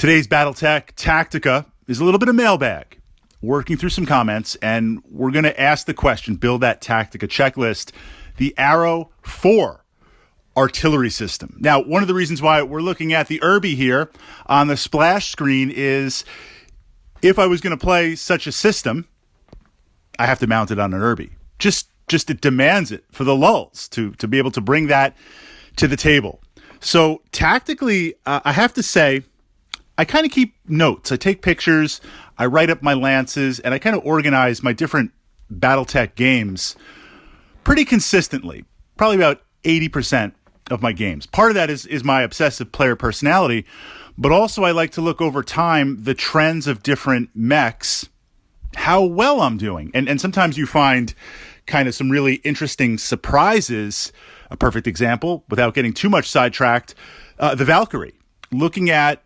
Today's Battletech Tactica is a little bit of mailbag, working through some comments, and we're going to ask the question, build that Tactica checklist, the Arrow 4 artillery system. Now, one of the reasons why we're looking at the Irby here on the splash screen is if I was going to play such a system, I have to mount it on an Irby. Just it demands it for the lulz to be able to bring that to the table. So tactically, I have to say, I kind of keep notes. I take pictures, I write up my lances, and I kind of organize my different Battletech games pretty consistently, probably about 80% of my games. Part of that is my obsessive player personality, but also I like to look over time the trends of different mechs, how well I'm doing. And sometimes you find kind of some really interesting surprises. A perfect example, without getting too much sidetracked, the Valkyrie. Looking at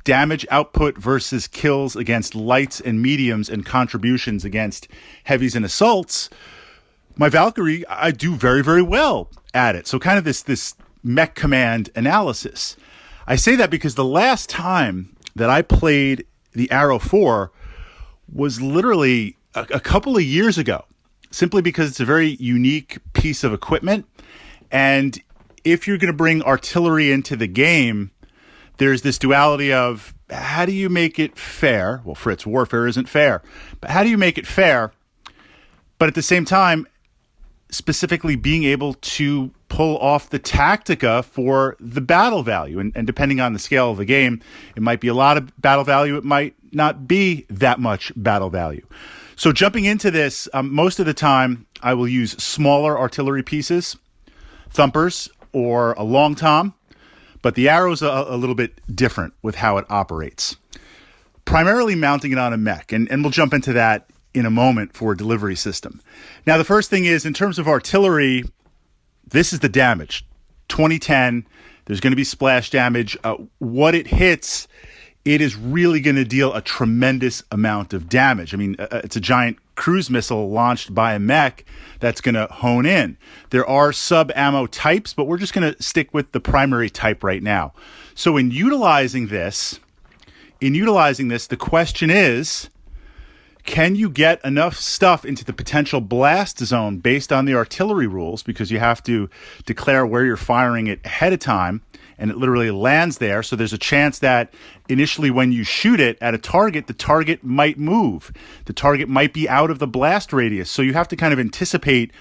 damage output versus kills against lights and mediums and contributions against heavies and assaults, my Valkyrie, I do very, very well at it. So kind of this mech command analysis. I say that because the last time that I played the Arrow 4 was literally a couple of years ago, simply because it's a very unique piece of equipment. And if you're going to bring artillery into the game, there's this duality of how do you make it fair? Well, Fritz, warfare isn't fair. But how do you make it fair? But at the same time, specifically being able to pull off the Tactica for the battle value. And depending on the scale of the game, it might be a lot of battle value. It might not be that much battle value. So jumping into this, most of the time, I will use smaller artillery pieces, thumpers, or a long tom. But the Arrow's a little bit different with how it operates. Primarily mounting it on a mech, and we'll jump into that in a moment for a delivery system. Now, the first thing is, in terms of artillery, this is the damage. 2010, there's going to be splash damage. What it hits, it is really going to deal a tremendous amount of damage. I mean, it's a giant cruise missile launched by a mech that's going to hone in. There are sub-ammo types, but we're just going to stick with the primary type right now. So in utilizing this, the question is, can you get enough stuff into the potential blast zone based on the artillery rules? Because you have to declare where you're firing it ahead of time, and it literally lands there. So there's a chance that initially when you shoot it at a target, the target might move. The target might be out of the blast radius. So you have to kind of anticipate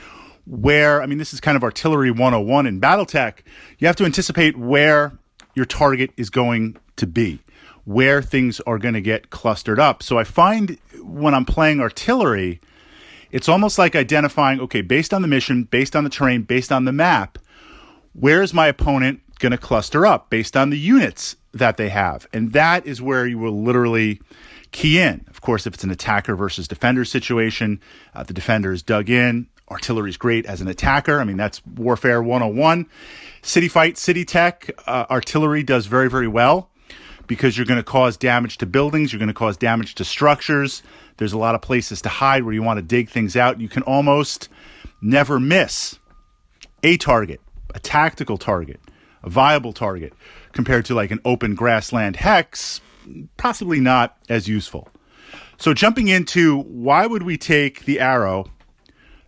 where, I mean, this is kind of artillery 101 in Battletech. You have to anticipate where your target is going to be, where things are going to get clustered up. So I find when I'm playing artillery, it's almost like identifying, okay, based on the mission, based on the terrain, based on the map, where is my opponent going to cluster up based on the units that they have? And that is where you will literally key in. Of course, if it's an attacker versus defender situation, the defender is dug in. Artillery is great as an attacker. I mean, that's Warfare 101. City fight, city tech, artillery does very, very well because you're going to cause damage to buildings. You're going to cause damage to structures. There's a lot of places to hide where you want to dig things out. You can almost never miss a target, a tactical target, a viable target, compared to like an open grassland hex, possibly not as useful. So jumping into why would we take the Arrow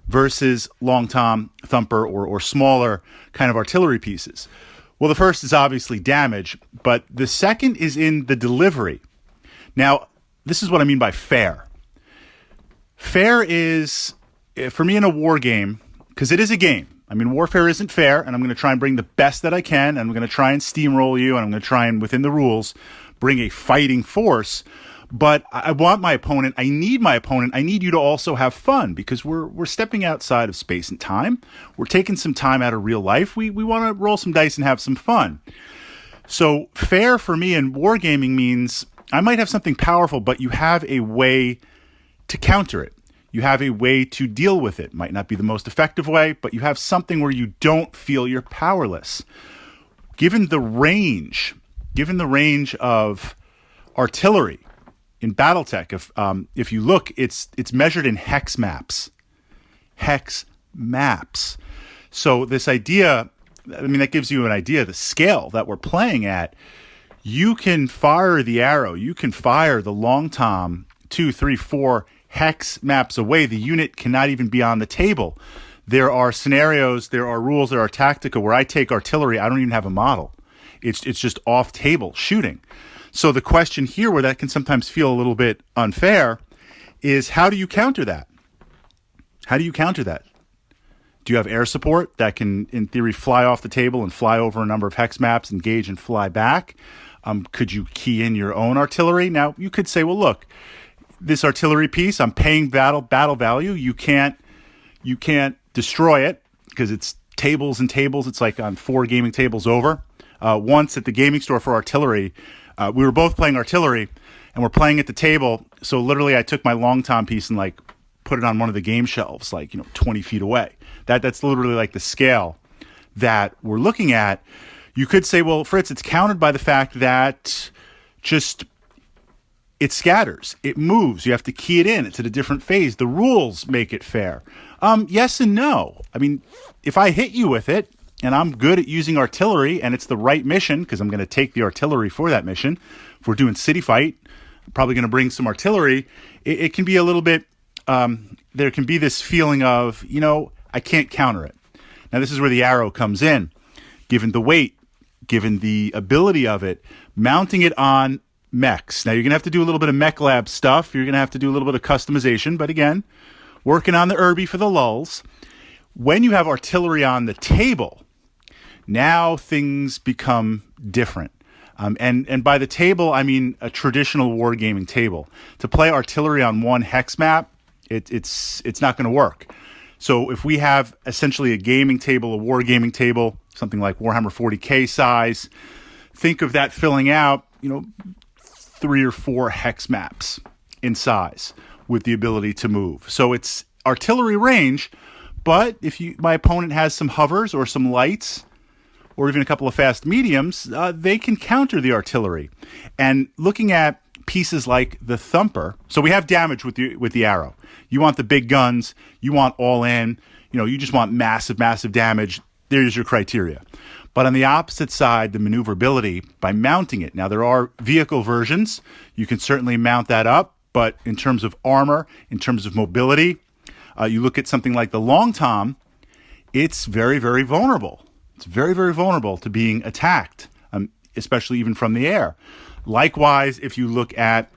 versus long tom, thumper, or smaller kind of artillery pieces? Well, the first is obviously damage, but the second is in the delivery. Now, this is what I mean by fair. Fair is, for me in a war game, because it is a game. I mean, warfare isn't fair, and I'm going to try and bring the best that I can, and I'm going to try and steamroll you, and I'm going to try and, within the rules, bring a fighting force. But I want my opponent, I need you to also have fun, because we're stepping outside of space and time. We're taking some time out of real life. We want to roll some dice and have some fun. So fair for me in wargaming means I might have something powerful, but you have a way to counter it. You have a way to deal with it. Might not be the most effective way, but you have something where you don't feel you're powerless. Given the range of artillery in Battletech, if you look, it's measured in hex maps. Hex maps. So this idea, I mean, that gives you an idea of the scale that we're playing at. you can fire the arrow. You can fire the long tom 2, 3, 4 hex maps away. The unit cannot even be on the table. There are scenarios, there are rules, there are tactica where I take artillery. I don't even have a model. It's just off table shooting. So the question here, where that can sometimes feel a little bit unfair, is how do you counter that? How do you counter that? Do you have air support that can, in theory, fly off the table and fly over a number of hex maps, engage and fly back? Could you key in your own artillery? Now, you could say, well, look, this artillery piece, I'm paying battle value. You can't destroy it because it's tables and tables. It's like on 4 gaming tables over. Once at the gaming store for artillery, we were both playing artillery and we're playing at the table. So literally I took my long tom piece and like put it on one of the game shelves, like, 20 feet away. That's literally like the scale that we're looking at. You could say, well, Fritz, it's countered by the fact that just it scatters, it moves. You have to key it in. It's at a different phase. The rules make it fair. Yes and no. I mean, if I hit you with it and I'm good at using artillery and it's the right mission, because I'm going to take the artillery for that mission. If we're doing city fight, I'm probably going to bring some artillery. It can be a little bit, there can be this feeling of, I can't counter it. Now, this is where the arrow comes in. Given the weight, given the ability of it, mounting it on mechs. Now, you're going to have to do a little bit of mech lab stuff. You're going to have to do a little bit of customization. But again, working on the Irby for the lulls. When you have artillery on the table, now things become different. And by the table, I mean a traditional wargaming table. To play artillery on one hex map, it's not going to work. So if we have essentially a gaming table, a wargaming table, something like Warhammer 40K size, think of that filling out, 3 or 4 hex maps in size with the ability to move. So it's artillery range, but if my opponent has some hovers or some lights or even a couple of fast mediums, they can counter the artillery. And looking at pieces like the Thumper, so we have damage with the arrow. You want the big guns, you want all in, you just want massive damage. There's your criteria. But on the opposite side, the maneuverability by mounting it. Now, there are vehicle versions. You can certainly mount that up. But in terms of armor, in terms of mobility, you look at something like the Long Tom, it's very, very vulnerable. It's very, very vulnerable to being attacked, especially even from the air. Likewise, if you look at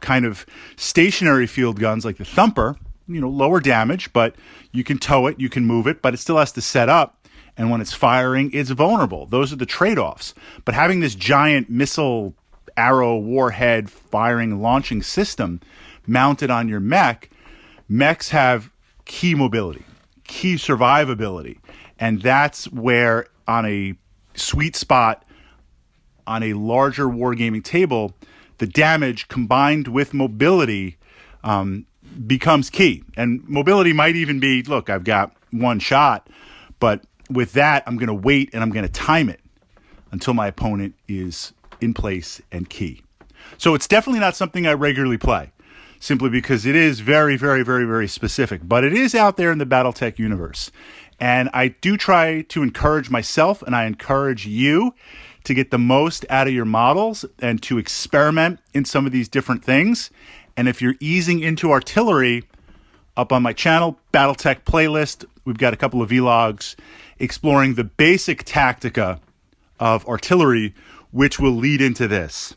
kind of stationary field guns like the Thumper, lower damage, but you can tow it, you can move it, but it still has to set up. And when it's firing, it's vulnerable. Those are the trade-offs. But having this giant missile, arrow, warhead, firing, launching system mounted on your mech, mechs have key mobility, key survivability. And that's where on a sweet spot, on a larger wargaming table, the damage combined with mobility becomes key. And mobility might even be, look, I've got one shot, but with that, I'm going to wait and I'm going to time it until my opponent is in place and key. So it's definitely not something I regularly play, simply because it is very, very, very, very specific. But it is out there in the Battletech universe. And I do try to encourage myself and I encourage you to get the most out of your models and to experiment in some of these different things. And if you're easing into artillery, up on my channel, Battletech playlist, we've got a couple of vlogs exploring the basic tactica of artillery, which will lead into this.